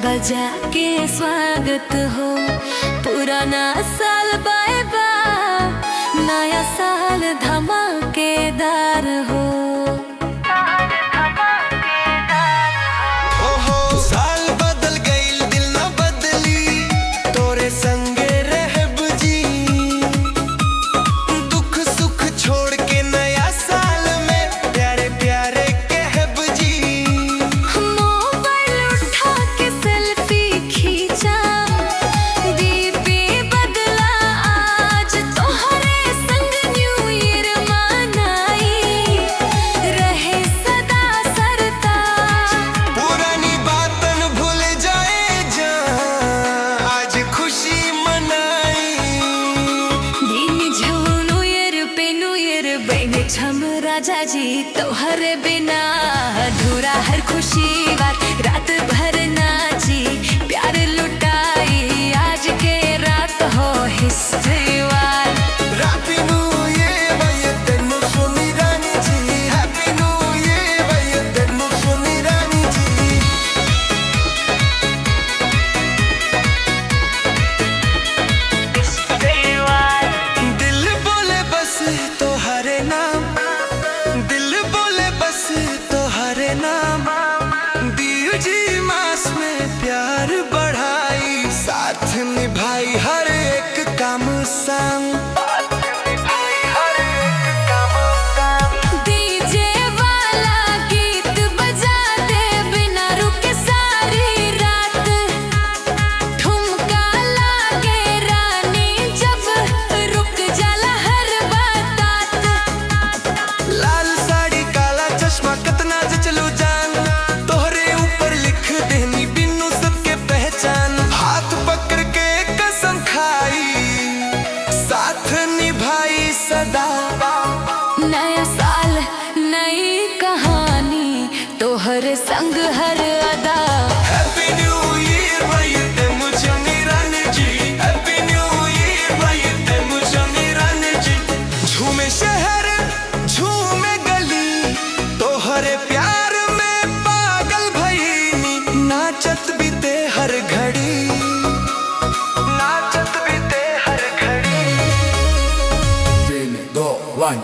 बजा के स्वागत हो। पुराना साल बाय बाय, नया साल धमाकेदार हो। साल बदल गईल दिल न बदली, तोरे संगे रहब जी। दुख सुख छोड़ के नया साल में प्यारे प्यारे कहब जी। मोबाइल उठा के सेल्फी खींचा, दीपी बदला आज तोहरे संग न्यू ईयर मनाई, रहे सदा सरता। पुरानी बातन भूल जाए जा, आज खुशी मनाई। दिन झू न्यू ईयर पे न्यू ईयर बने छम राजा जी, तोहरे बिना अधूरा हर खुशी बात। रात भर नाची प्यार लुटाई, आज के रात हो हिस्ट्री वाल। हैप्पी न्यू ईयर भैया तेनू सोनी रानी जी। हैप्पी न्यू ईयर भैया तेनू सोनी रानी जी। दिल बोले बस तोहरे नाम, दिल बोले बस तोहरे नाम। दियो जी मास में प्यार बढ़ाई, साथ निभाई हर एक काम संग। डीजे वाला गीत बजा दे बिना रुके सारी रात। ठुमका लागे रानी जब रुक जाला हर बात। लाल साड़ी काला चश्मा कतना चलू जान, तोहरे ऊपर लिख देनी बिनु सबके पहचान। हाथ पकड़ के कसम खाई, साथ निभाई सदा। नया साल नई कहानी, तोहरे संग हर अदा। हैप्पी न्यू ईयर भैया तेनू सोनी रानी जी। हैप्पी न्यू ईयर भैया तेनू सोनी रानी जी। झूमे शहर झूमे गली, तोहरे प्यार में पागल भईनी। नाचत बीते हर घड़ी, नाचत बीते हर घड़ी। 3, 2, 1